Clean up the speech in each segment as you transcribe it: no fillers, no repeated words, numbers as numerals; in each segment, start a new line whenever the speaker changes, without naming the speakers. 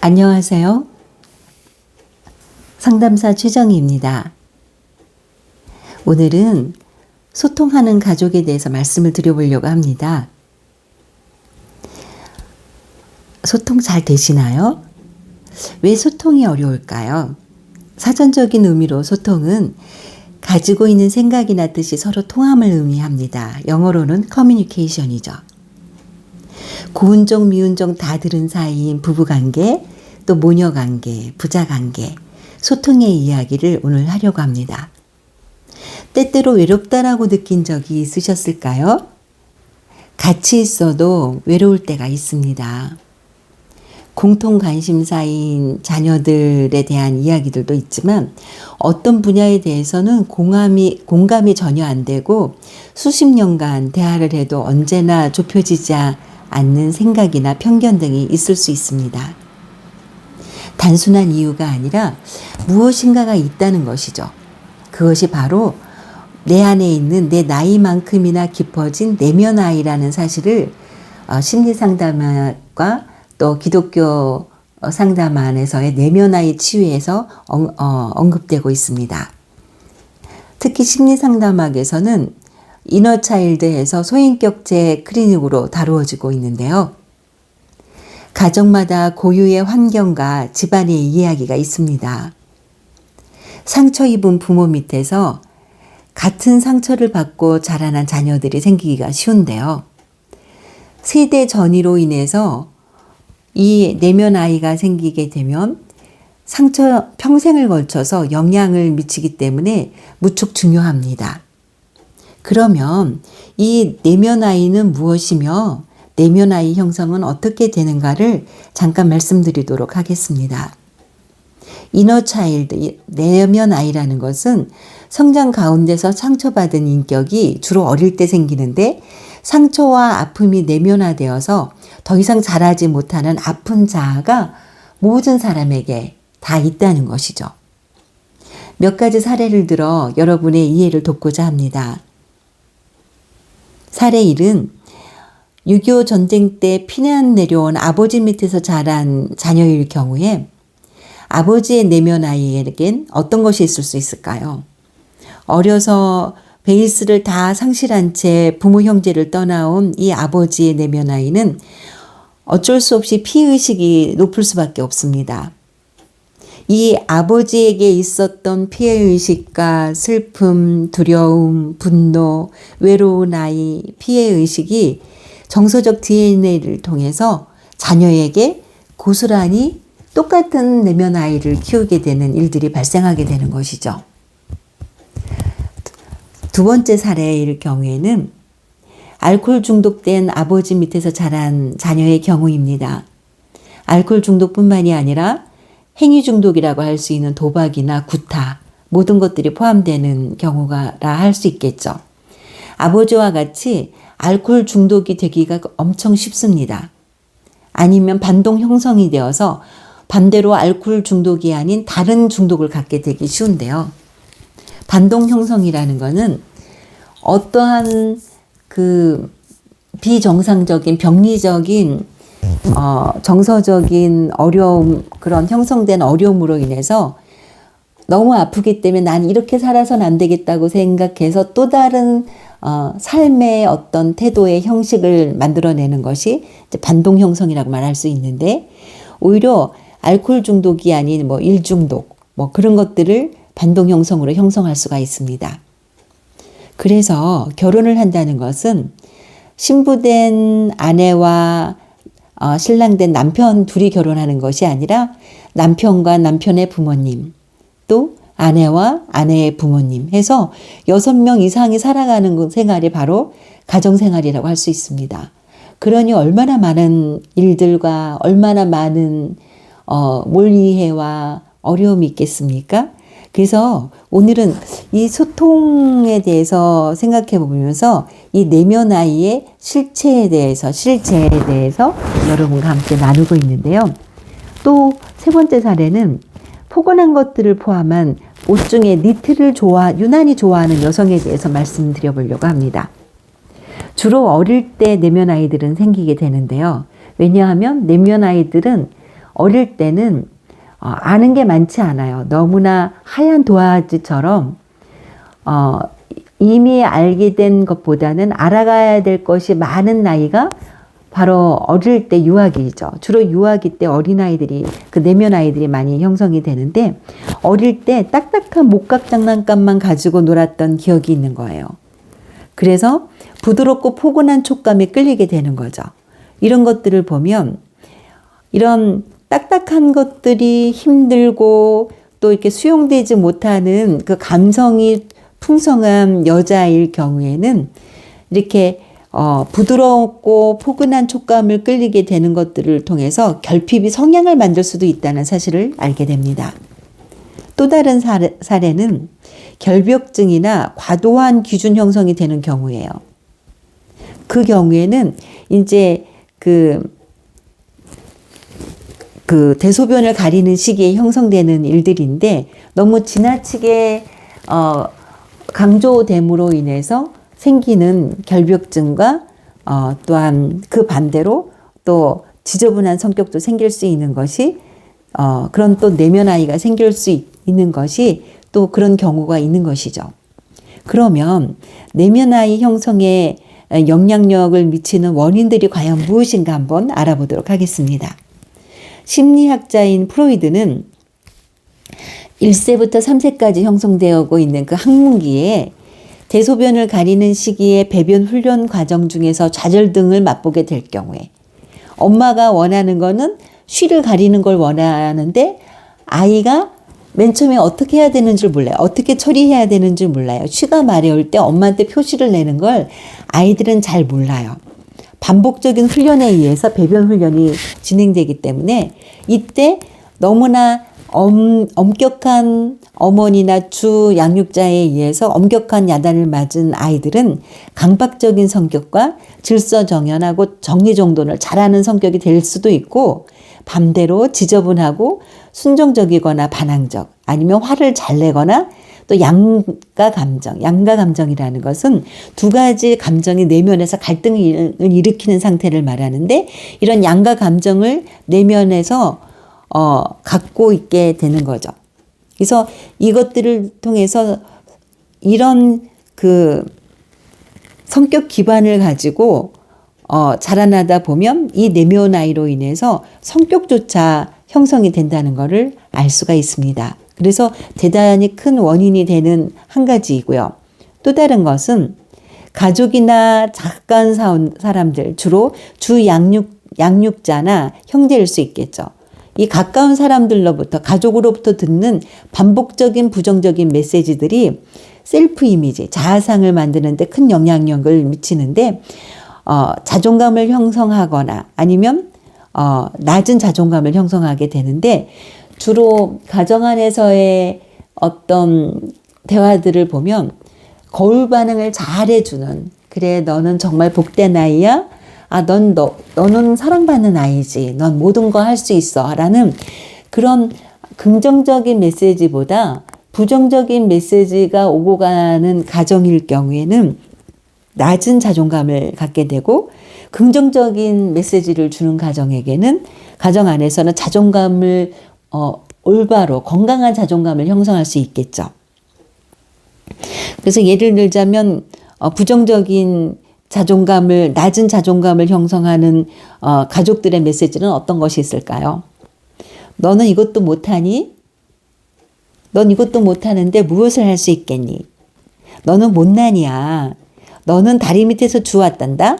안녕하세요. 상담사 최정희입니다. 오늘은 소통하는 가족에 대해서 말씀을 드려보려고 합니다. 소통 잘 되시나요? 왜 소통이 어려울까요? 사전적인 의미로 소통은 가지고 있는 생각이나 뜻이 서로 통함을 의미합니다. 영어로는 커뮤니케이션이죠. 고운종 미운종 다 들은 사이인 부부관계, 또 모녀관계, 부자관계, 소통의 이야기를 오늘 하려고 합니다. 때때로 외롭다라고 느낀 적이 있으셨을까요? 같이 있어도 외로울 때가 있습니다. 공통 관심사인 자녀들에 대한 이야기들도 있지만 어떤 분야에 대해서는 공감이 전혀 안 되고 수십 년간 대화를 해도 언제나 좁혀지지 않는 생각이나 편견 등이 있을 수 있습니다. 단순한 이유가 아니라 무엇인가가 있다는 것이죠. 그것이 바로 내 안에 있는 내 나이만큼이나 깊어진 내면 아이라는 사실을 심리상담학과 또 기독교 상담 안에서의 내면 아이 치유에서 언급되고 있습니다. 특히 심리상담학에서는 이너차일드에서 소인격제 클리닉으로 다루어지고 있는데요. 가정마다 고유의 환경과 집안의 이야기가 있습니다. 상처 입은 부모 밑에서 같은 상처를 받고 자라난 자녀들이 생기기가 쉬운데요. 세대 전이로 인해서 이 내면 아이가 생기게 되면 평생을 걸쳐서 영향을 미치기 때문에 무척 중요합니다. 그러면 이 내면 아이는 무엇이며 내면 아이 형성은 어떻게 되는가를 잠깐 말씀드리도록 하겠습니다. 이너 차일드, 내면 아이라는 것은 성장 가운데서 상처받은 인격이 주로 어릴 때 생기는데 상처와 아픔이 내면화되어서 더 이상 자라지 못하는 아픈 자아가 모든 사람에게 다 있다는 것이죠. 몇 가지 사례를 들어 여러분의 이해를 돕고자 합니다. 사례 1은 6.25 전쟁 때 피난 내려온 아버지 밑에서 자란 자녀일 경우에 아버지의 내면 아이에겐 어떤 것이 있을 수 있을까요? 어려서 베이스를 다 상실한 채 부모 형제를 떠나온 이 아버지의 내면 아이는 어쩔 수 없이 피해의식이 높을 수밖에 없습니다. 이 아버지에게 있었던 피해의식과 슬픔, 두려움, 분노, 외로운 아이, 피해의식이 정서적 DNA를 통해서 자녀에게 고스란히 똑같은 내면 아이를 키우게 되는 일들이 발생하게 되는 것이죠. 두 번째 사례일 경우에는 알코올 중독된 아버지 밑에서 자란 자녀의 경우입니다. 알코올 중독뿐만이 아니라 행위 중독이라고 할 수 있는 도박이나 구타, 모든 것들이 포함되는 경우라 할 수 있겠죠. 아버지와 같이 알코올 중독이 되기가 엄청 쉽습니다. 아니면 반동 형성이 되어서 반대로 알코올 중독이 아닌 다른 중독을 갖게 되기 쉬운데요. 반동 형성이라는 것은 어떠한 비정상적인 병리적인 정서적인 어려움, 그런 형성된 어려움으로 인해서 너무 아프기 때문에 난 이렇게 살아서는 안 되겠다고 생각해서 또 다른 삶의 어떤 태도의 형식을 만들어내는 것이 이제 반동 형성이라고 말할 수 있는데, 오히려 알코올 중독이 아닌 일 중독, 그런 것들을 반동 형성으로 형성할 수가 있습니다. 그래서 결혼을 한다는 것은 신부된 아내와 신랑된 남편 둘이 결혼하는 것이 아니라 남편과 남편의 부모님, 또 아내와 아내의 부모님 해서 6명 이상이 살아가는 생활이 바로 가정생활이라고 할 수 있습니다. 그러니 얼마나 많은 일들과 얼마나 많은 몰이해와 어려움이 있겠습니까? 그래서 오늘은 이 소통에 대해서 생각해 보면서 이 내면 아이의 실체에 대해서 여러분과 함께 나누고 있는데요. 또 세 번째 사례는 포근한 것들을 포함한 옷 중에 니트를 유난히 좋아하는 여성에 대해서 말씀드려 보려고 합니다. 주로 어릴 때 내면 아이들은 생기게 되는데요. 왜냐하면 내면 아이들은 어릴 때는 아는 게 많지 않아요. 너무나 하얀 도화지처럼 이미 알게 된 것보다는 알아가야 될 것이 많은 나이가 바로 어릴 때 유아기죠. 주로 유아기 때 어린아이들이, 그 내면 아이들이 많이 형성이 되는데, 어릴 때 딱딱한 목각 장난감만 가지고 놀았던 기억이 있는 거예요. 그래서 부드럽고 포근한 촉감에 끌리게 되는 거죠. 이런 것들을 보면 이런 딱딱한 것들이 힘들고 또 이렇게 수용되지 못하는 그 감성이 풍성한 여자일 경우에는 이렇게 부드럽고 포근한 촉감을 끌리게 되는 것들을 통해서 결핍이 성향을 만들 수도 있다는 사실을 알게 됩니다. 또 다른 사례는 결벽증이나 과도한 기준 형성이 되는 경우예요. 그 경우에는 이제 그 대소변을 가리는 시기에 형성되는 일들인데, 너무 지나치게 강조됨으로 인해서 생기는 결벽증과 또한 그 반대로 또 지저분한 성격도 생길 수 있는 것이, 그런 또 내면 아이가 생길 수 있는 것이 또 그런 경우가 있는 것이죠. 그러면 내면 아이 형성에 영향력을 미치는 원인들이 과연 무엇인가 한번 알아보도록 하겠습니다. 심리학자인 프로이드는 1세부터 3세까지 형성되고 있는 그 학문기에 대소변을 가리는 시기에 배변 훈련 과정 중에서 좌절 등을 맛보게 될 경우에, 엄마가 원하는 거는 쉬를 가리는 걸 원하는데 아이가 맨 처음에 어떻게 해야 되는 줄 몰라요. 어떻게 처리해야 되는 줄 몰라요. 쉬가 마려울 때 엄마한테 표시를 내는 걸 아이들은 잘 몰라요. 반복적인 훈련에 의해서 배변 훈련이 진행되기 때문에 이때 너무나 엄격한 어머니나 주 양육자에 의해서 엄격한 야단을 맞은 아이들은 강박적인 성격과 질서정연하고 정리정돈을 잘하는 성격이 될 수도 있고, 반대로 지저분하고 순종적이거나 반항적, 아니면 화를 잘 내거나 또 양가 감정이라는 것은 두 가지 감정이 내면에서 갈등을 일으키는 상태를 말하는데, 이런 양가 감정을 내면에서 갖고 있게 되는 거죠. 그래서 이것들을 통해서 이런 그 성격 기반을 가지고 자라나다 보면 이 내면 아이로 인해서 성격조차 형성이 된다는 것을 알 수가 있습니다. 그래서 대단히 큰 원인이 되는 한 가지이고요. 또 다른 것은 가족이나 가까운 사람들, 주로 주 양육자나 형제일 수 있겠죠. 이 가까운 사람들로부터, 가족으로부터 듣는 반복적인 부정적인 메시지들이 셀프 이미지, 자아상을 만드는 데 큰 영향력을 미치는데, 자존감을 형성하거나 아니면 낮은 자존감을 형성하게 되는데, 주로 가정 안에서의 어떤 대화들을 보면 거울 반응을 잘 해주는, 그래 너는 정말 복된 아이야, 너는 사랑받는 아이지, 넌 모든 거 할 수 있어 라는 그런 긍정적인 메시지보다 부정적인 메시지가 오고 가는 가정일 경우에는 낮은 자존감을 갖게 되고, 긍정적인 메시지를 주는 가정 안에서는 자존감을 올바로 건강한 자존감을 형성할 수 있겠죠. 그래서 예를 들자면 부정적인 낮은 자존감을 형성하는 가족들의 메시지는 어떤 것이 있을까요? 너는 이것도 못하니? 넌 이것도 못하는데 무엇을 할 수 있겠니? 너는 못난이야. 너는 다리 밑에서 주웠단다?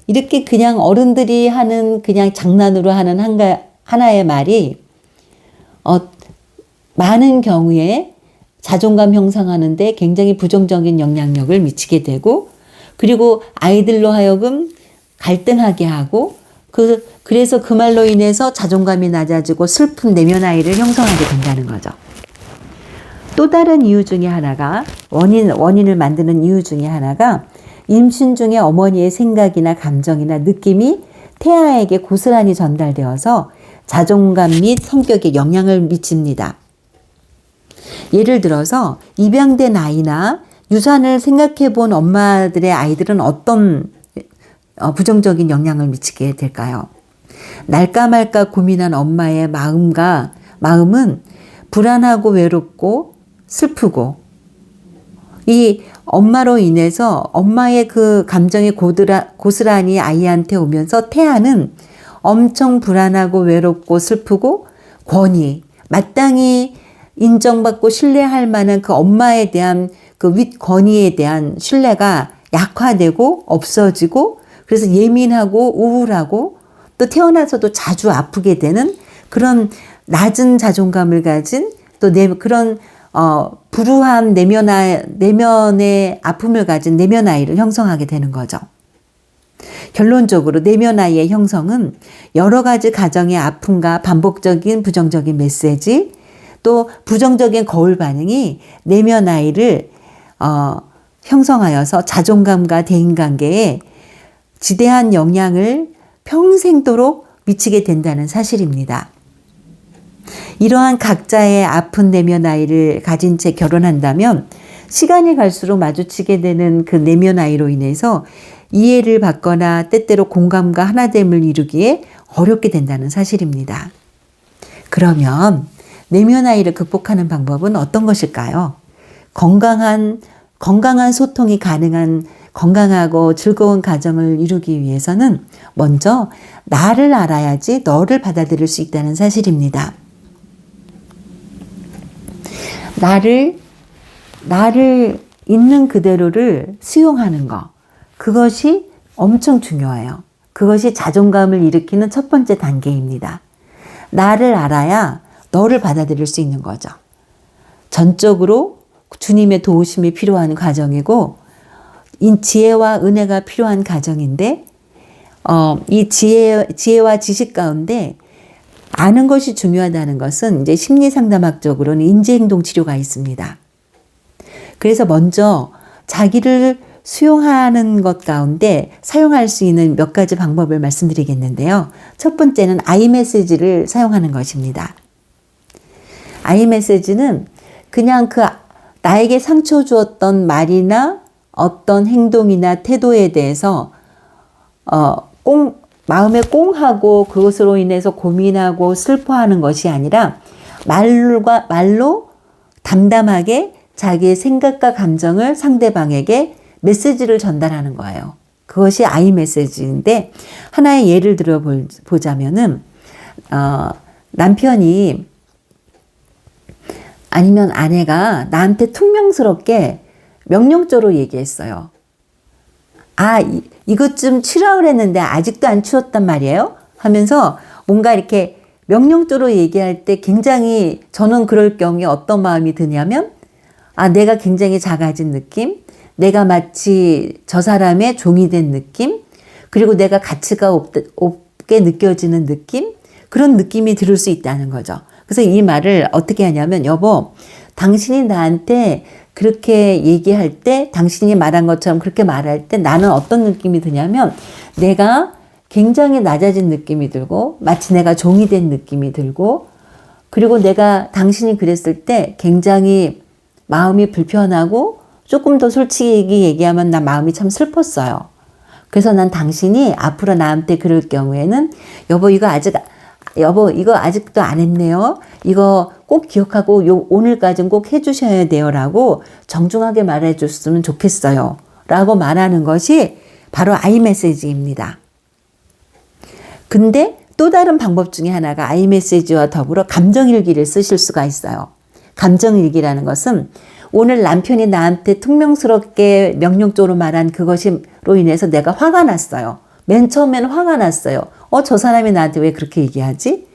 이렇게 그냥 어른들이 하는, 그냥 장난으로 하는 하나의 말이 많은 경우에 자존감 형성하는데 굉장히 부정적인 영향력을 미치게 되고, 그리고 아이들로 하여금 갈등하게 하고, 그래서 그 말로 인해서 자존감이 낮아지고 슬픈 내면 아이를 형성하게 된다는 거죠. 또 다른 이유 중에 하나가, 원인을 만드는 이유 중에 하나가, 임신 중에 어머니의 생각이나 감정이나 느낌이 태아에게 고스란히 전달되어서 자존감 및 성격에 영향을 미칩니다. 예를 들어서 입양된 아이나 유산을 생각해 본 엄마들의 아이들은 어떤 부정적인 영향을 미치게 될까요? 날까 말까 고민한 엄마의 마음은 불안하고 외롭고 슬프고, 이 엄마로 인해서 엄마의 그 감정이 고스란히 아이한테 오면서 태아는 엄청 불안하고 외롭고 슬프고, 마땅히 인정받고 신뢰할 만한 그 엄마에 대한 그 권위에 대한 신뢰가 약화되고 없어지고, 그래서 예민하고 우울하고 또 태어나서도 자주 아프게 되는 그런 낮은 자존감을 가진 또 그런 불우한 내면의 아픔을 가진 내면 아이를 형성하게 되는 거죠. 결론적으로 내면 아이의 형성은 여러 가지 가정의 아픔과 반복적인 부정적인 메시지, 또 부정적인 거울 반응이 내면 아이를 형성하여서 자존감과 대인관계에 지대한 영향을 평생도록 미치게 된다는 사실입니다. 이러한 각자의 아픈 내면 아이를 가진 채 결혼한다면 시간이 갈수록 마주치게 되는 그 내면 아이로 인해서 이해를 받거나 때때로 공감과 하나됨을 이루기에 어렵게 된다는 사실입니다. 그러면 내면 아이를 극복하는 방법은 어떤 것일까요? 건강한 소통이 가능한 건강하고 즐거운 가정을 이루기 위해서는 먼저 나를 알아야지 너를 받아들일 수 있다는 사실입니다. 나를 있는 그대로를 수용하는 것, 그것이 엄청 중요해요. 그것이 자존감을 일으키는 첫 번째 단계입니다. 나를 알아야 너를 받아들일 수 있는 거죠. 전적으로 주님의 도우심이 필요한 과정이고, 지혜와 은혜가 필요한 과정인데, 이 지혜와 지식 가운데 아는 것이 중요하다는 것은 이제 심리상담학적으로는 인지행동 치료가 있습니다. 그래서 먼저 자기를 수용하는 것 가운데 사용할 수 있는 몇 가지 방법을 말씀드리겠는데요. 첫 번째는 아이메시지를 사용하는 것입니다. 아이메시지는 그냥 나에게 상처 주었던 말이나 어떤 행동이나 태도에 대해서 마음에 꽁하고 그것으로 인해서 고민하고 슬퍼하는 것이 아니라 말로 담담하게 자기의 생각과 감정을 상대방에게 메시지를 전달하는 거예요. 그것이 아이 메시지인데, 하나의 예를 들어 보자면은 남편이 아니면 아내가 나한테 퉁명스럽게 명령조로 얘기했어요. 이것 좀 치우라 그랬는데 아직도 안 치웠단 말이에요? 하면서 뭔가 이렇게 명령조로 얘기할 때 굉장히, 저는 그럴 경우에 어떤 마음이 드냐면, 내가 굉장히 작아진 느낌, 내가 마치 저 사람의 종이 된 느낌, 그리고 내가 가치가 없게 느껴지는 느낌, 그런 느낌이 들을 수 있다는 거죠. 그래서 이 말을 어떻게 하냐면, 여보, 당신이 나한테 그렇게 얘기할 때, 당신이 말한 것처럼 그렇게 말할 때 나는 어떤 느낌이 드냐면, 내가 굉장히 낮아진 느낌이 들고, 마치 내가 종이 된 느낌이 들고, 그리고 내가 당신이 그랬을 때 굉장히 마음이 불편하고, 조금 더 솔직히 얘기하면 나 마음이 참 슬펐어요. 그래서 난 당신이 앞으로 나한테 그럴 경우에는, 여보 이거 아직도 안 했네요. 이거 꼭 기억하고 오늘까지는 꼭 해주셔야 돼요. 라고 정중하게 말해 줬으면 좋겠어요. 라고 말하는 것이 바로 아이메시지입니다. 근데 또 다른 방법 중에 하나가 아이메시지와 더불어 감정일기를 쓰실 수가 있어요. 감정일기라는 것은 오늘 남편이 나한테 퉁명스럽게 명령적으로 말한 그것으로 인해서 내가 화가 났어요. 맨 처음에는 화가 났어요. 저 사람이 나한테 왜 그렇게 얘기하지?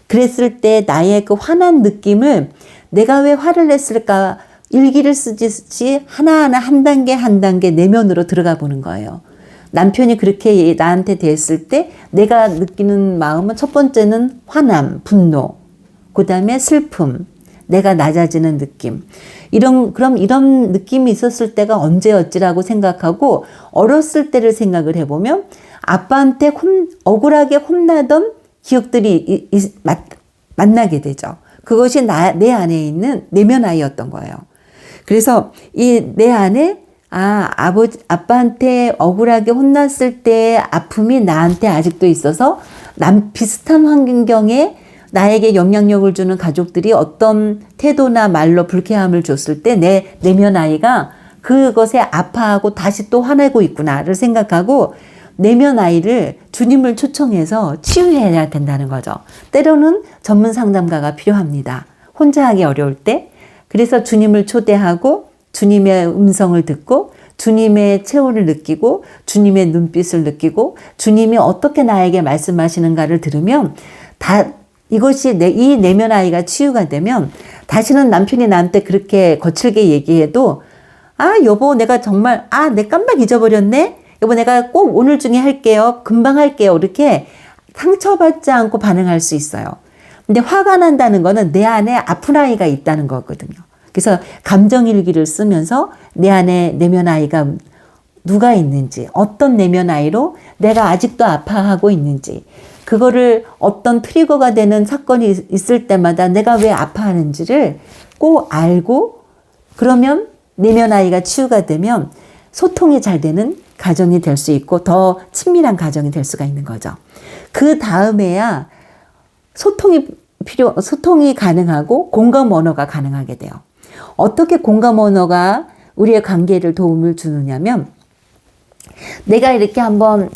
그랬을 때 나의 그 화난 느낌을, 내가 왜 화를 냈을까, 일기를 쓰듯이 하나하나 한 단계 내면으로 들어가 보는 거예요. 남편이 그렇게 나한테 대했을 때 내가 느끼는 마음은 첫 번째는 화남, 분노, 그 다음에 슬픔, 내가 낮아지는 느낌. 그럼 이런 느낌이 있었을 때가 언제였지라고 생각하고, 어렸을 때를 생각을 해보면 아빠한테 억울하게 혼나던 기억들이 만나게 되죠. 그것이 내 안에 있는 내면 아이였던 거예요. 그래서 내 안에 아빠한테 억울하게 혼났을 때 아픔이 나한테 아직도 있어서 비슷한 환경에 나에게 영향력을 주는 가족들이 어떤 태도나 말로 불쾌함을 줬을 때 내 내면 아이가 그것에 아파하고 다시 또 화내고 있구나를 생각하고 내면 아이를 주님을 초청해서 치유해야 된다는 거죠. 때로는 전문 상담가가 필요합니다. 혼자 하기 어려울 때. 그래서 주님을 초대하고 주님의 음성을 듣고 주님의 체온을 느끼고 주님의 눈빛을 느끼고 주님이 어떻게 나에게 말씀하시는가를 들으면 이것이 이 내면 아이가 치유가 되면 다시는 남편이 나한테 그렇게 거칠게 얘기해도 여보 내가 정말 내 깜빡 잊어버렸네. 여보 내가 꼭 오늘 중에 할게요. 금방 할게요. 이렇게 상처받지 않고 반응할 수 있어요. 근데 화가 난다는 거는 내 안에 아픈 아이가 있다는 거거든요. 그래서 감정일기를 쓰면서 내 안에 내면 아이가 누가 있는지, 어떤 내면 아이로 내가 아직도 아파하고 있는지, 그거를 어떤 트리거가 되는 사건이 있을 때마다 내가 왜 아파하는지를 꼭 알고, 그러면 내면 아이가 치유가 되면 소통이 잘 되는 가정이 될 수 있고 더 친밀한 가정이 될 수가 있는 거죠. 그 다음에야 소통이 가능하고 공감 언어가 가능하게 돼요. 어떻게 공감 언어가 우리의 관계를 도움을 주느냐면, 내가 이렇게 한번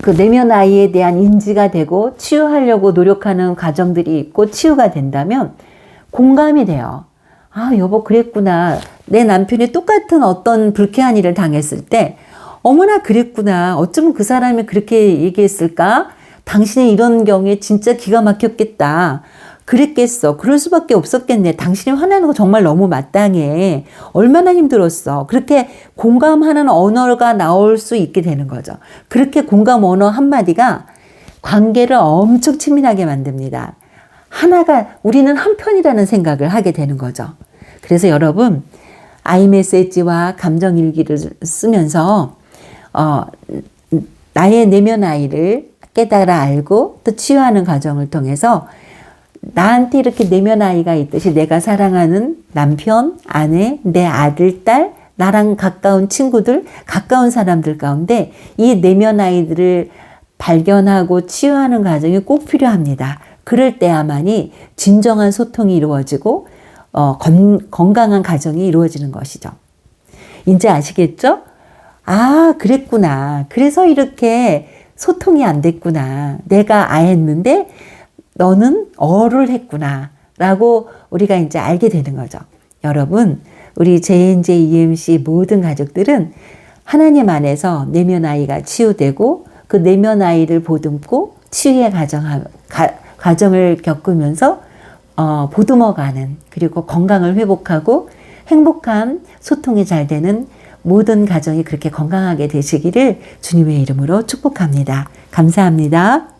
그 내면 아이에 대한 인지가 되고 치유하려고 노력하는 가정들이 있고 치유가 된다면 공감이 돼요. 여보 그랬구나. 내 남편이 똑같은 어떤 불쾌한 일을 당했을 때 어머나 그랬구나. 어쩌면 그 사람이 그렇게 얘기했을까? 당신이 이런 경우에 진짜 기가 막혔겠다. 그랬겠어. 그럴 수밖에 없었겠네. 당신이 화내는 거 정말 너무 마땅해. 얼마나 힘들었어. 그렇게 공감하는 언어가 나올 수 있게 되는 거죠. 그렇게 공감 언어 한마디가 관계를 엄청 친밀하게 만듭니다. 우리는 한 편이라는 생각을 하게 되는 거죠. 그래서 여러분, 아이메시지와 감정일기를 쓰면서 나의 내면 아이를 깨달아 알고 또 치유하는 과정을 통해서 나한테 이렇게 내면 아이가 있듯이 내가 사랑하는 남편, 아내, 내 아들, 딸, 나랑 가까운 친구들, 가까운 사람들 가운데 이 내면 아이들을 발견하고 치유하는 과정이 꼭 필요합니다. 그럴 때야만이 진정한 소통이 이루어지고 건강한 가정이 이루어지는 것이죠. 이제 아시겠죠? 그랬구나. 그래서 이렇게 소통이 안 됐구나. 내가 했는데 너는 어를 했구나. 라고 우리가 이제 알게 되는 거죠. 여러분, 우리 JNJ EMC 모든 가족들은 하나님 안에서 내면 아이가 치유되고 그 내면 아이를 보듬고 치유의 과정을 겪으면서 보듬어가는, 그리고 건강을 회복하고 행복한 소통이 잘 되는 모든 가정이 그렇게 건강하게 되시기를 주님의 이름으로 축복합니다. 감사합니다.